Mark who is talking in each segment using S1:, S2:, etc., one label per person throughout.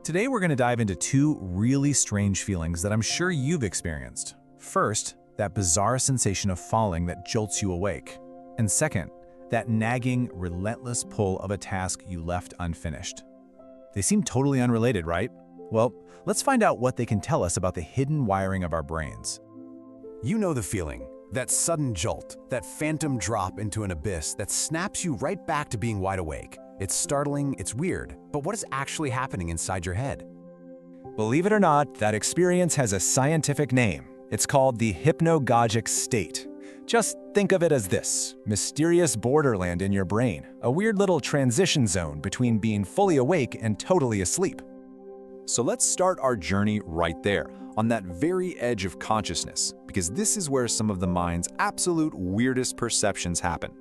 S1: Today we're going to dive into two really strange feelings that I'm sure you've experienced. First, that bizarre sensation of falling that jolts you awake. And second, that nagging, relentless pull of a task you left unfinished. They seem totally unrelated, right? Well, let's find out what they can tell us about the hidden wiring of our brains.
S2: You know the feeling, that sudden jolt, that phantom drop into an abyss that snaps you right back to being wide awake. It's startling, it's weird, but what is actually happening inside your head?
S3: Believe it or not, that experience has a scientific name. It's called the hypnagogic state. Just think of it as this: mysterious borderland in your brain, a weird little transition zone between being fully awake and totally asleep. So let's start our journey right there, on that very edge of consciousness, because this is where some of the mind's absolute weirdest perceptions happen.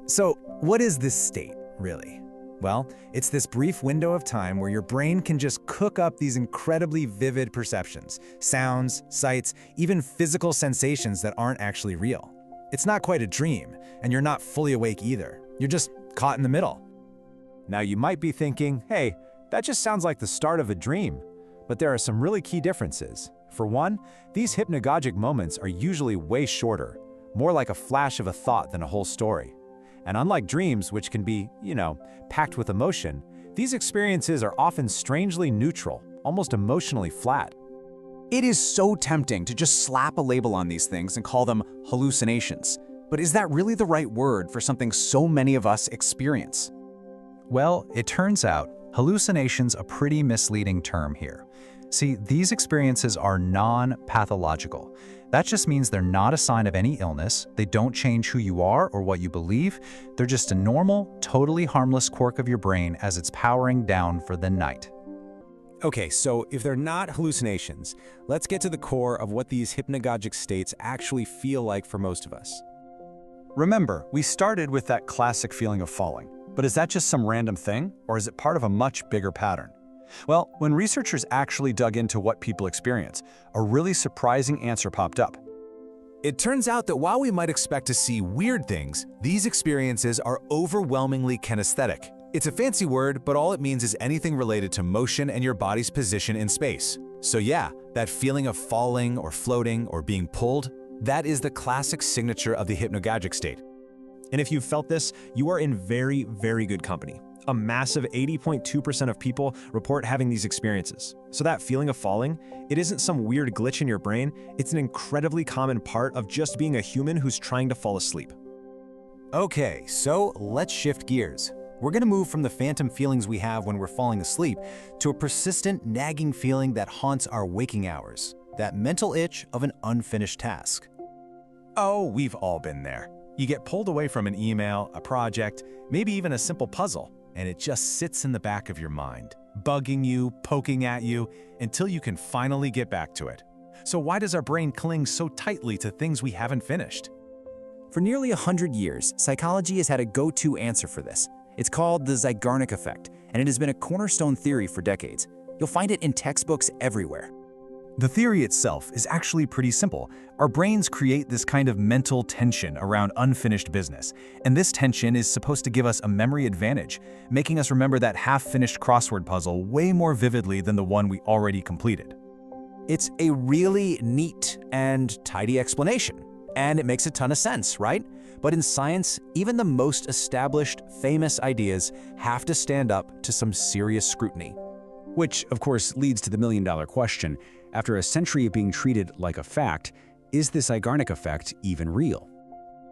S4: So, what is this state, really? Well, it's this brief window of time where your brain can just cook up these incredibly vivid perceptions, sounds, sights, even physical sensations that aren't actually real. It's not quite a dream, and you're not fully awake either. You're just caught in the middle.
S3: Now you might be thinking, hey, that just sounds like the start of a dream. But there are some really key differences. For one, these hypnagogic moments are usually way shorter, more like a flash of a thought than a whole story. And unlike dreams, which can be, packed with emotion, these experiences are often strangely neutral, almost emotionally flat.
S5: It is so tempting to just slap a label on these things and call them hallucinations. But is that really the right word for something so many of us experience?
S1: Well, it turns out hallucination's a pretty misleading term here. See, these experiences are non-pathological. That just means they're not a sign of any illness, they don't change who you are or what you believe, they're just a normal, totally harmless quirk of your brain as it's powering down for the night.
S2: Okay, so if they're not hallucinations, let's get to the core of what these hypnagogic states actually feel like for most of us.
S3: Remember, we started with that classic feeling of falling. But is that just some random thing, or is it part of a much bigger pattern? Well, when researchers actually dug into what people experience, a really surprising answer popped up.
S2: It turns out that while we might expect to see weird things, these experiences are overwhelmingly kinesthetic. It's a fancy word, but all it means is anything related to motion and your body's position in space. So yeah, that feeling of falling or floating or being pulled, that is the classic signature of the hypnagogic state.
S6: And if you've felt this, you are in very, very good company. A massive 80.2% of people report having these experiences. So that feeling of falling, it isn't some weird glitch in your brain, it's an incredibly common part of just being a human who's trying to fall asleep.
S2: Okay, so let's shift gears. We're gonna move from the phantom feelings we have when we're falling asleep to a persistent, nagging feeling that haunts our waking hours, that mental itch of an unfinished task.
S1: Oh, we've all been there. You get pulled away from an email, a project, maybe even a simple puzzle, and it just sits in the back of your mind, bugging you, poking at you, until you can finally get back to it. So why does our brain cling so tightly to things we haven't finished?
S4: For nearly 100 years, psychology has had a go-to answer for this. It's called the Zeigarnik effect, and it has been a cornerstone theory for decades. You'll find it in textbooks everywhere.
S1: The theory itself is actually pretty simple. Our brains create this kind of mental tension around unfinished business, and this tension is supposed to give us a memory advantage, making us remember that half-finished crossword puzzle way more vividly than the one we already completed.
S2: It's a really neat and tidy explanation, and it makes a ton of sense, right? But in science, even the most established, famous ideas have to stand up to some serious scrutiny.
S5: Which, of course, leads to the million-dollar question. After a century of being treated like a fact, is the Zeigarnik effect even real?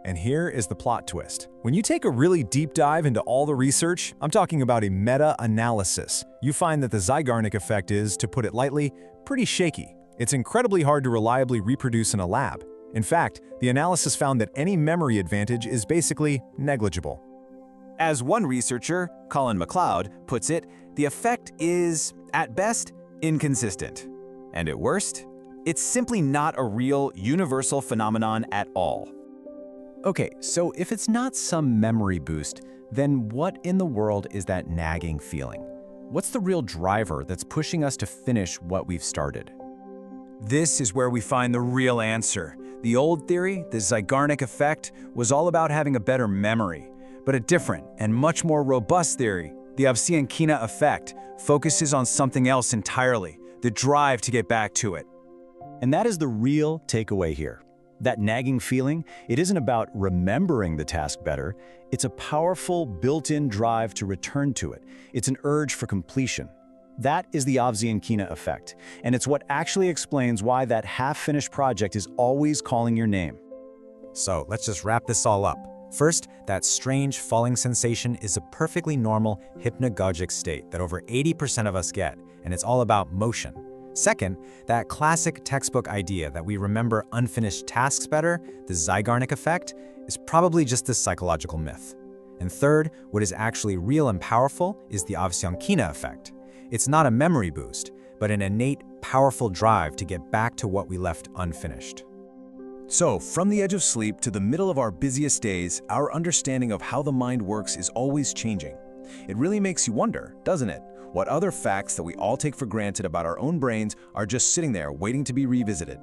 S6: And here is the plot twist. When you take a really deep dive into all the research, I'm talking about a meta-analysis, you find that the Zeigarnik effect is, to put it lightly, pretty shaky. It's incredibly hard to reliably reproduce in a lab. In fact, the analysis found that any memory advantage is basically negligible.
S2: As one researcher, Colin MacLeod, puts it, the effect is, at best, inconsistent. And at worst, it's simply not a real, universal phenomenon at all.
S1: Okay, so if it's not some memory boost, then what in the world is that nagging feeling? What's the real driver that's pushing us to finish what we've started?
S5: This is where we find the real answer. The old theory, the Zeigarnik effect, was all about having a better memory. But a different and much more robust theory, The Avcyankina effect focuses on something else entirely, the drive to get back to it.
S2: And that is the real takeaway here. That nagging feeling, it isn't about remembering the task better, it's a powerful built-in drive to return to it. It's an urge for completion. That is the Avcyankina effect, and it's what actually explains why that half-finished project is always calling your name.
S4: So let's just wrap this all up. First, that strange falling sensation is a perfectly normal hypnagogic state that over 80% of us get, and it's all about motion. Second, that classic textbook idea that we remember unfinished tasks better, the Zeigarnik effect, is probably just a psychological myth. And third, what is actually real and powerful is the Avcyankina effect. It's not a memory boost, but an innate, powerful drive to get back to what we left unfinished.
S6: So, from the edge of sleep to the middle of our busiest days, our understanding of how the mind works is always changing. It really makes you wonder, doesn't it? What other facts that we all take for granted about our own brains are just sitting there waiting to be revisited?